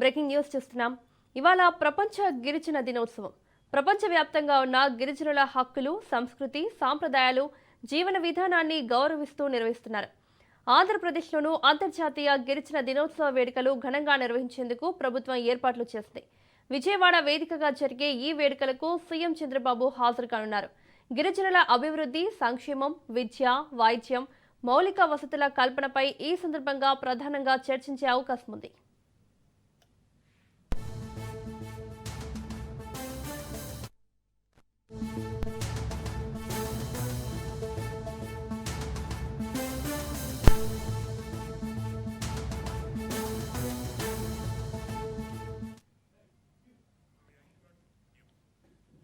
Breaking news చూస్తున్నాం. ఇవాళ ప్రపంచ గిరిజన దినోత్సవం. ప్రపంచవ్యాప్తంగా ఉన్న గిరిజనుల హక్కులు, సంస్కృతి, సాంప్రదాయాలు, జీవన విధానాన్ని గౌరవిస్తూ నిర్వహిస్తున్నారు. ఆంధ్రప్రదేశ్లోనూ అంతర్జాతీయ గిరిజన దినోత్సవ వేడుకలు ఘనంగా నిర్వహించేందుకు ప్రభుత్వం ఏర్పాట్లు చేసింది. విజయవాడ వేదికగా జరిగే ఈ వేడుకలకు సీఎం చంద్రబాబు హాజరు కానున్నారు. గిరిజనుల అభివృద్ధి, సంక్షేమం, విద్య, వైద్యం, మౌలిక వసతుల కల్పనపై ఈ సందర్భంగా ప్రధానంగా చర్చించే అవకాశం ఉంది.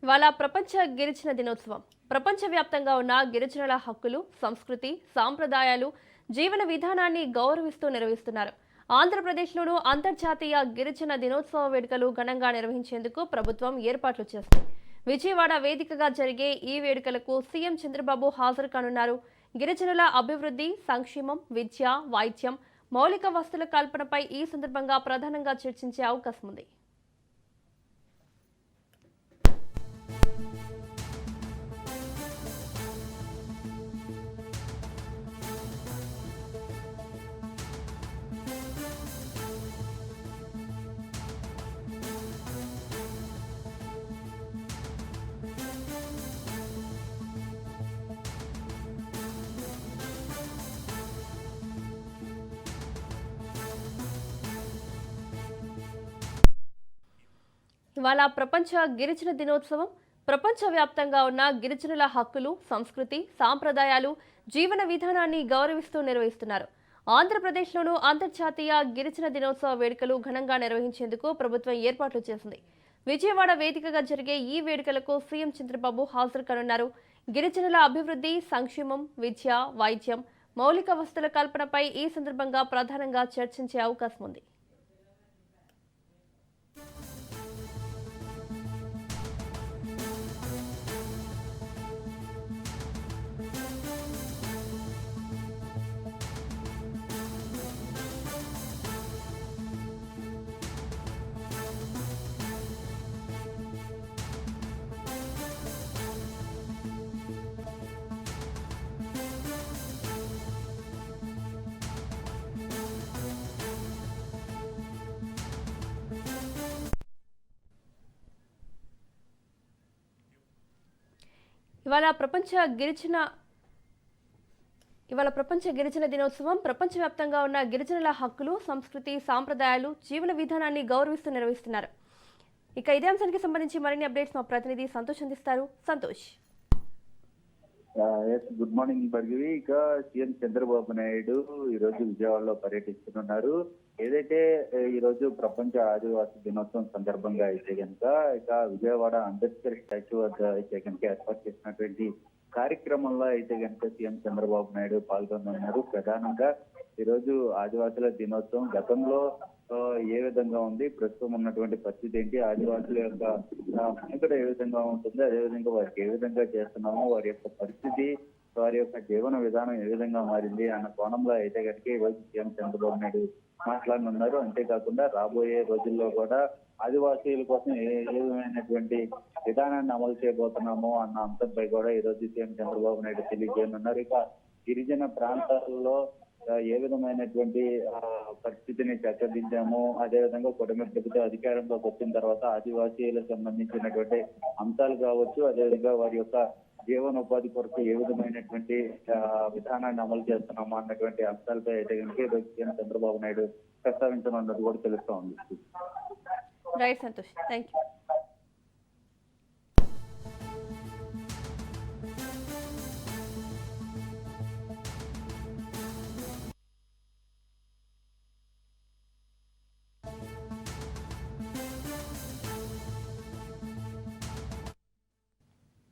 ఇవాళ ప్రపంచ గిరిజన దినోత్సవం. ప్రపంచవ్యాప్తంగా ఉన్న గిరిజనుల హక్కులు, సంస్కృతి, సాంప్రదాయాలు, జీవన విధానాన్ని గౌరవిస్తూ నిర్వహిస్తున్నారు. ఆంధ్రప్రదేశ్లోనూ అంతర్జాతీయ గిరిజన దినోత్సవ వేడుకలు ఘనంగా నిర్వహించేందుకు ప్రభుత్వం ఏర్పాట్లు చేస్తుంది. విజయవాడ వేదికగా జరిగే ఈ వేడుకలకు సీఎం చంద్రబాబు హాజరు కానున్నారు. గిరిజనుల అభివృద్ధి, సంక్షేమం, విద్య, వైద్యం, మౌలిక వసతుల కల్పనపై ఈ సందర్భంగా ప్రధానంగా చర్చించే అవకాశం ఉంది. ఇవాళ ప్రపంచ గిరిజన దినోత్సవం. ప్రపంచవ్యాప్తంగా ఉన్న గిరిజనుల హక్కులు, సంస్కృతి, సాంప్రదాయాలు, జీవన విధానాన్ని గౌరవిస్తూ నిర్వహిస్తున్నారు. ఆంధ్రప్రదేశ్లోనూ అంతర్జాతీయ గిరిజన దినోత్సవ వేడుకలు ఘనంగా నిర్వహించేందుకు ప్రభుత్వం ఏర్పాట్లు చేసింది. విజయవాడ వేదికగా జరిగే ఈ వేడుకలకు సీఎం చంద్రబాబు హాజరు కానున్నారు. గిరిజనుల అభివృద్ధి, సంక్షేమం, విద్య, వైద్యం, మౌలిక వసతుల కల్పనపై ఈ సందర్భంగా ప్రధానంగా చర్చించే అవకాశం ఉంది. ఇవాళ ప్రపంచ గిరిజన దినోత్సవం. ప్రపంచవ్యాప్తంగా ఉన్న గిరిజనుల హక్కులు, సంస్కృతి, సాంప్రదాయాలు, జీవన విధానాన్ని గౌరవిస్తూ నిర్వహిస్తున్నారు. ఇక ఇదే అంశానికి సంబంధించి మరిన్ని అప్డేట్స్ మా ప్రతినిధి సంతోష్ అందిస్తారు. సంతోష్. Good morning Bhargavi. ఇక సీఎం చంద్రబాబు నాయుడు ఈ రోజు విజయవాడలో పర్యటిస్తున్నారు. ఏదైతే ఈ రోజు ప్రపంచ ఆదివాసీ దినోత్సవం సందర్భంగా అయితే కనుక ఇక విజయవాడ అంబేద్కర్ స్టాచ్యూ వద్ద అయితే కనుక ఏర్పాటు చేసినటువంటి కార్యక్రమంలో అయితే కనుక సీఎం చంద్రబాబు నాయుడు పాల్గొనున్నారు. ప్రధానంగా ఈ రోజు ఆదివాసుల దినోత్సవం గతంలో ఏ విధంగా ఉంది, ప్రస్తుతం ఉన్నటువంటి పరిస్థితి ఏంటి, ఆదివాసుల యొక్క మనుగడ ఏ విధంగా ఉంటుంది, అదేవిధంగా వారికి ఏ విధంగా చేస్తున్నామో, వారి యొక్క పరిస్థితి, వారి యొక్క జీవన విధానం ఏ విధంగా మారింది అన్న కోణంలో అయితే కనుక ఈ రోజు సీఎం చంద్రబాబు నాయుడు మాట్లాడనున్నారు. అంతేకాకుండా రాబోయే రోజుల్లో కూడా ఆదివాసీల కోసం ఏ విధమైనటువంటి విధానాన్ని అమలు చేయబోతున్నామో అన్న అంశంపై కూడా ఈ రోజు సీఎం చంద్రబాబు నాయుడు తెలియజేయనున్నారు. ఇక గిరిజన ప్రాంతాల్లో ఏ విధమైనటువంటి పరిస్థితిని చక్కదిద్దాము, అదేవిధంగా కూటమి ప్రభుత్వం అధికారంలోకి వచ్చిన తర్వాత ఆదివాసీలకు సంబంధించినటువంటి అంశాలు కావచ్చు, అదేవిధంగా వారి యొక్క జీవనోపాధి కొరకు ఏ విధమైనటువంటి విధానాన్ని అమలు చేస్తున్నామో అన్నటువంటి అంశాలపై అయితే కనుక చంద్రబాబు నాయుడు ప్రస్తావించనున్నది కూడా తెలుస్తా ఉంది. Right Santosh, thank you.